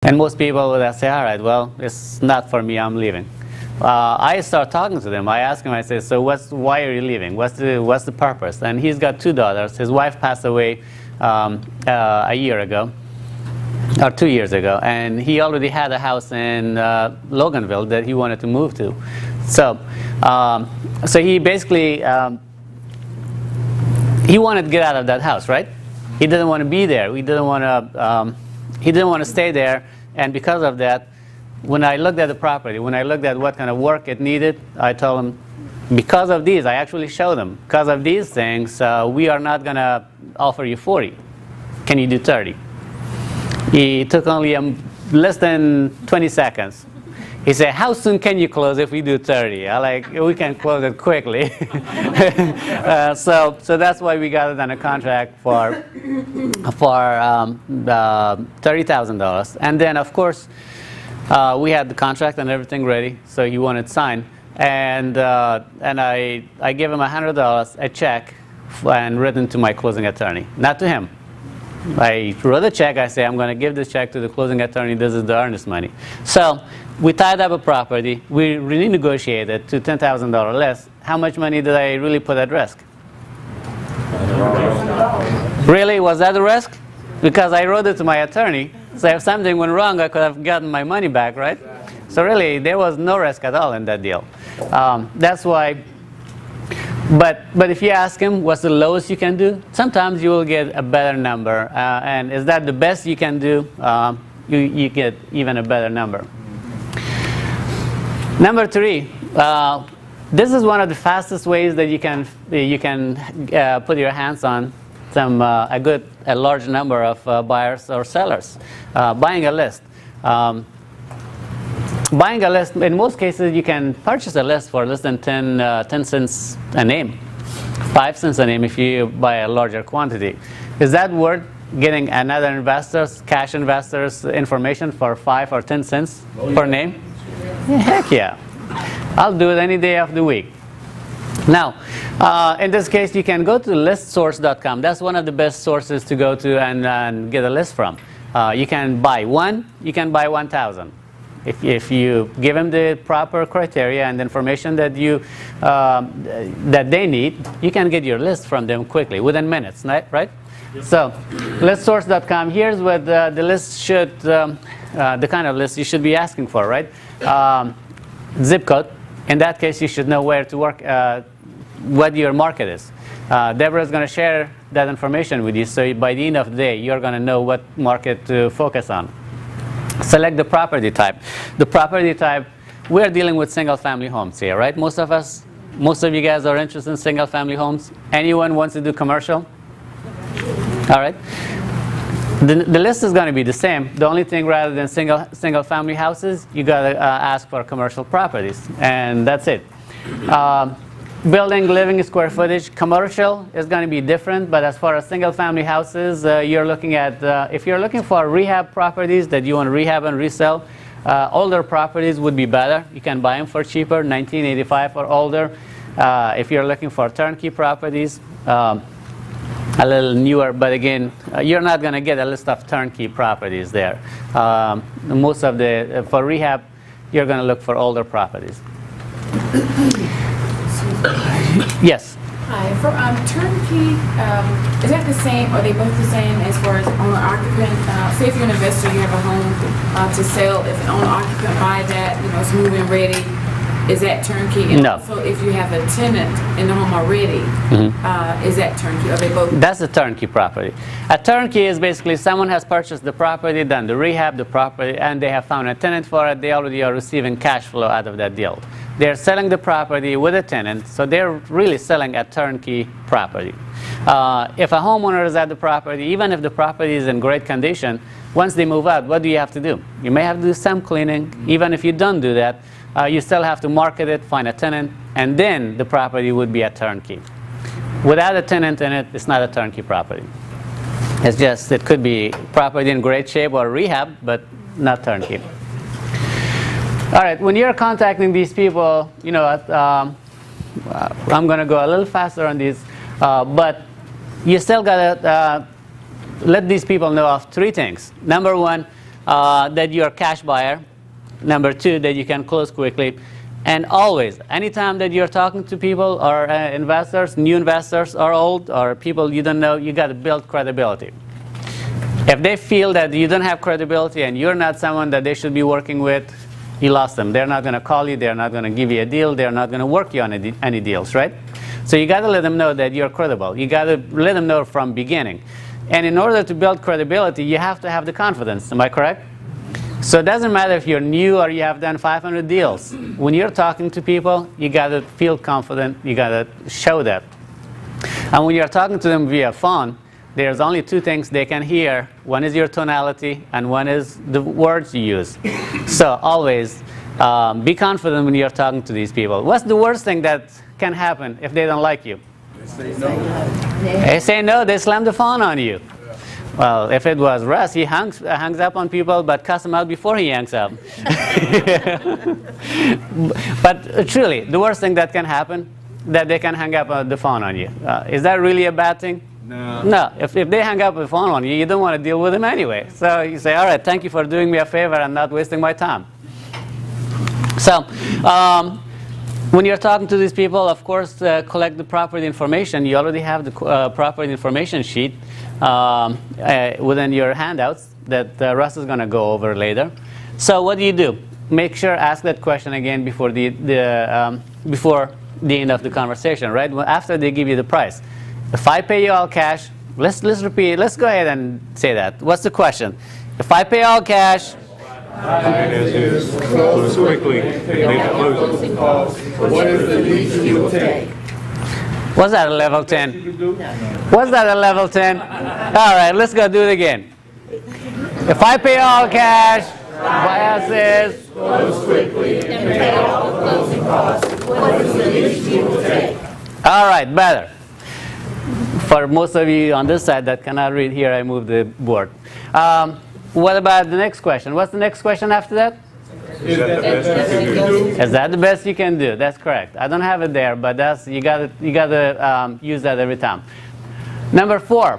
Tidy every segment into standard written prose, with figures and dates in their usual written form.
And most people would say, all right, well, it's not for me, I'm leaving. I start talking to them. I ask him, I say, so why are you leaving? What's the purpose? And he's got two daughters. His wife passed away a year ago, or 2 years ago, and he already had a house in Loganville that he wanted to move to. So, so he basically, he wanted to get out of that house, right? He didn't want to be there. He didn't want to stay there, and because of that, when I looked at the property, when I looked at what kind of work it needed, I told him, because of these, I actually showed him, because of these things, we are not going to offer you 40. Can you do 30? He took only less than 20 seconds. He said, how soon can you close if we do 30? I like, we can close it quickly. So that's why we got it on a contract for $30,000. And then, of course, we had the contract and everything ready, so he wanted signed. And I gave him $100, a check, and written to my closing attorney, not to him. I wrote a check. I say, I'm going to give this check to the closing attorney. This is the earnest money. So we tied up a property. We renegotiated to $10,000 less. How much money did I really put at risk? Really? Was that a risk? Because I wrote it to my attorney. So if something went wrong, I could have gotten my money back, right? So really, there was no risk at all in that deal. That's why. But if you ask him what's the lowest you can do, sometimes you will get a better number. And is that the best you can do? You get even a better number. Number 3, this is one of the fastest ways that you can put your hands on a large number of buyers or sellers. Buying a list. Buying a list, in most cases, you can purchase a list for less than 10 cents a name, 5 cents a name if you buy a larger quantity. Is that worth getting another investor's, cash investor's information for 5 or 10 cents per name? Yeah, heck yeah. I'll do it any day of the week. Now, in this case, you can go to listsource.com. That's one of the best sources to go to and get a list from. You can buy 1, you can buy 1,000. If you give them the proper criteria and information that they need, you can get your list from them quickly, within minutes, right? Yep. So, listsource.com. Here's what the list should, the kind of list you should be asking for, right? Zip code. In that case, you should know where to work, what your market is. Deborah is going to share that information with you, so by the end of the day, you're going to know what market to focus on. Select the property type. The property type, we're dealing with single-family homes here, right? Most of you guys are interested in single-family homes. Anyone wants to do commercial? All right. The list is going to be the same. The only thing, rather than single-family houses, you got to ask for commercial properties, and that's it. Building, living square footage, commercial is going to be different, but as far as single-family houses, you're looking at, if you're looking for rehab properties that you want to rehab and resell, older properties would be better. You can buy them for cheaper, 1985 or older. If you're looking for turnkey properties, a little newer, but again, you're not going to get a list of turnkey properties there. Most of for rehab, you're going to look for older properties. Yes. Hi. For turnkey, is that the same? Are they both the same as far as owner-occupant? Say if you're an investor, you have a home to sell. If an owner-occupant buy that, it's move-in ready, is that turnkey? And no. Also, if you have a tenant in the home already, is that turnkey? Are they both? That's a turnkey property. A turnkey is basically someone has purchased the property, done the rehab, the property, and they have found a tenant for it. They already are receiving cash flow out of that deal. They're selling the property with a tenant, so they're really selling a turnkey property. If a homeowner is at the property, even if the property is in great condition, once they move out, what do you have to do? You may have to do some cleaning. Even if you don't do that, you still have to market it, find a tenant, and then the property would be a turnkey. Without a tenant in it, it's not a turnkey property. It's just, it could be property in great shape or rehab, but not turnkey. All right, when you're contacting these people, I'm going to go a little faster on these, but you still got to let these people know of 3 things. Number 1, that you're a cash buyer. Number two, that you can close quickly. And always, anytime that you're talking to people or investors, new investors or old or people you don't know, you got to build credibility. If they feel that you don't have credibility and you're not someone that they should be working with, you lost them. They're not going to call you. They're not going to give you a deal. They're not going to work you on any deals, right? So you got to let them know that you're credible. You got to let them know from beginning. And in order to build credibility, you have to have the confidence. Am I correct? So it doesn't matter if you're new or you have done 500 deals. When you're talking to people, you got to feel confident. You got to show that. And when you're talking to them via phone, there's only two things they can hear. One is your tonality, and one is the words you use. So always be confident when you're talking to these people. What's the worst thing that can happen if they don't like you? They say no. They say no, they slam the phone on you. Well, if it was Russ, he hangs up on people, but cuss them out before he hangs up. But truly, the worst thing that can happen, that they can hang up the phone on you. Is that really a bad thing? No. No. If they hang up the phone on you, you don't want to deal with them anyway. So you say, all right, thank you for doing me a favor and not wasting my time. So when you're talking to these people, of course, collect the property information. You already have the property information sheet within your handouts that Russ is going to go over later. So what do? Make sure ask that question again before the end of the conversation, right? After they give you the price. If I pay you all cash, let's repeat. Let's go ahead and say that. What's the question? If I pay all cash. Finance is close quickly, make the closing costs. What is the least you will take? Was that a level 10? Was that a level 10? All right, let's go do it again. If I pay all cash, bias is Close quickly and pay all the closing costs. What is the least you will take? all right, better. For most of you on this side that cannot read here, I moved the board. What about the next question? What's the next question after that? Is that the best you can do? Is that the best you can do? That's correct. I don't have it there, but that's you gotta use that every time. Number 4,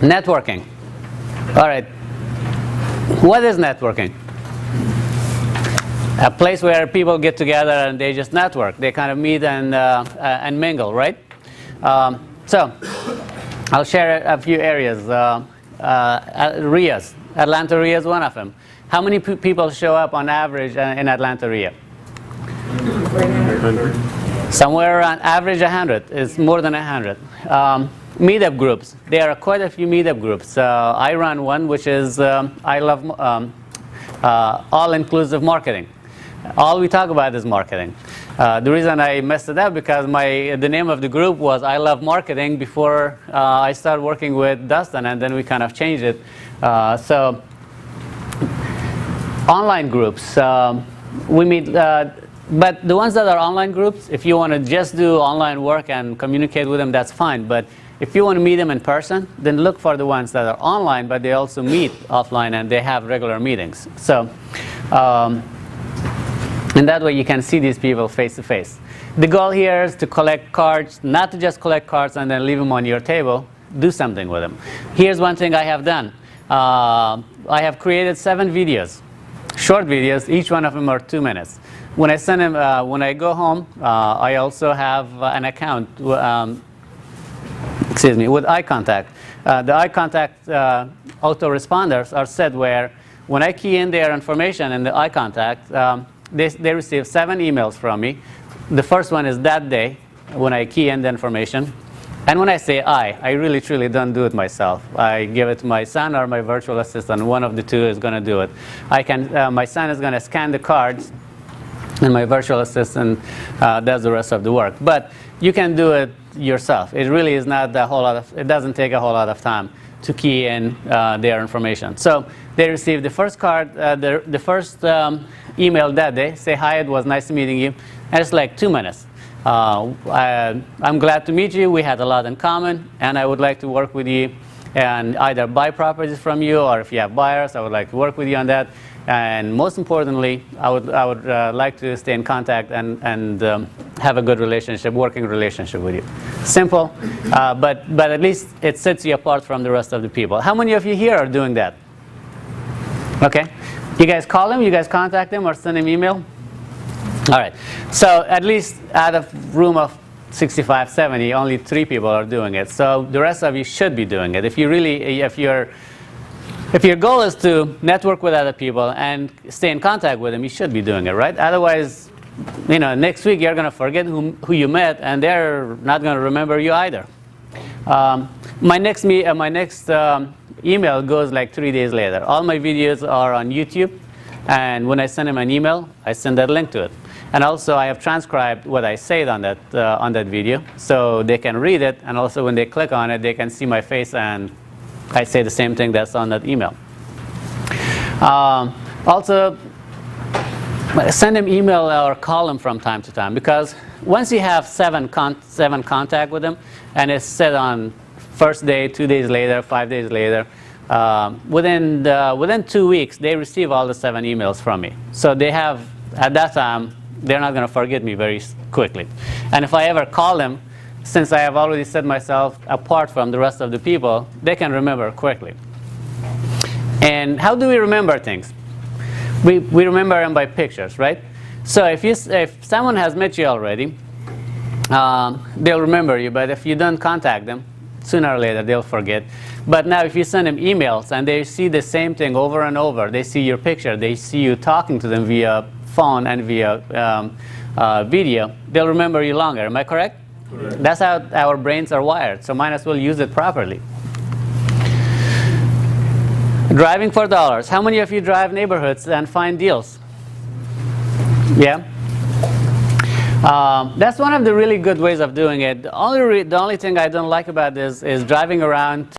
networking. All right. What is networking? A place where people get together and they just network. They kind of meet and mingle, right? So I'll share a few areas. RIAs. Atlanta RIA is one of them. How many people show up on average in Atlanta RIA? 100. Somewhere around average 100. It's more than 100. Meetup groups. There are quite a few meetup groups. I run one which is I love all-inclusive marketing. All we talk about is marketing. The reason I messed it up because the name of the group was I Love Marketing before I started working with Dustin, and then we kind of changed it. So online groups, we meet, but the ones that are online groups, if you want to just do online work and communicate with them, that's fine. But if you want to meet them in person, then look for the ones that are online, but they also meet offline and they have regular meetings. So. And that way you can see these people face to face. The goal here is to collect cards, not to just collect cards and then leave them on your table. Do something with them. Here's one thing I have done. I have created 7 videos, short videos. Each one of them are 2 minutes. When I send them, when I go home, I also have an account. With eye contact. The eye contact autoresponders are set where when I key in their information in the eye contact. They receive 7 emails from me. The first one is that day when I key in the information. And when I say I really truly don't do it myself. I give it to my son or my virtual assistant. One of the two is going to do it. My son is going to scan the cards, and my virtual assistant does the rest of the work. But you can do it yourself. It really is not a whole lot of. It doesn't take a whole lot of time to key in their information. So they receive the first card, the first email that day, say, hi, it was nice meeting you. And it's like 2 minutes. I'm glad to meet you. We had a lot in common, and I would like to work with you and either buy properties from you, or if you have buyers, I would like to work with you on that. And most importantly, I would like to stay in contact and have a good relationship, working relationship with you. Simple, but at least it sets you apart from the rest of the people. How many of you here are doing that? Okay? You guys call him, you guys contact him, or send him email? All right. So at least out of room of 65, 70, only 3 people are doing it. So the rest of you should be doing it. If your goal is to network with other people and stay in contact with them, you should be doing it, right? Otherwise, next week you're going to forget who you met, and they're not going to remember you either. My next email goes like 3 days later. All my videos are on YouTube, and when I send them an email, I send that link to it. And also, I have transcribed what I said on that video, so they can read it, and also when they click on it, they can see my face, and I say the same thing that's on that email. Also, send them email or call them from time to time, because once you have seven contact with them, and it's set on first day, 2 days later, 5 days later, within 2 weeks, they receive all the 7 emails from me. So they have, at that time, they're not going to forget me very quickly. And if I ever call them, since I have already set myself apart from the rest of the people, they can remember quickly. And how do we remember things? We remember them by pictures, right? So if someone has met you already, they'll remember you. But if you don't contact them, sooner or later they'll forget. But now if you send them emails and they see the same thing over and over, they see your picture, they see you talking to them via phone and via video, they'll remember you longer. Am I correct? Correct. That's how our brains are wired, so might as well use it properly. Driving for dollars. How many of you drive neighborhoods and find deals? Yeah? That's one of the really good ways of doing it. The only thing I don't like about this is driving around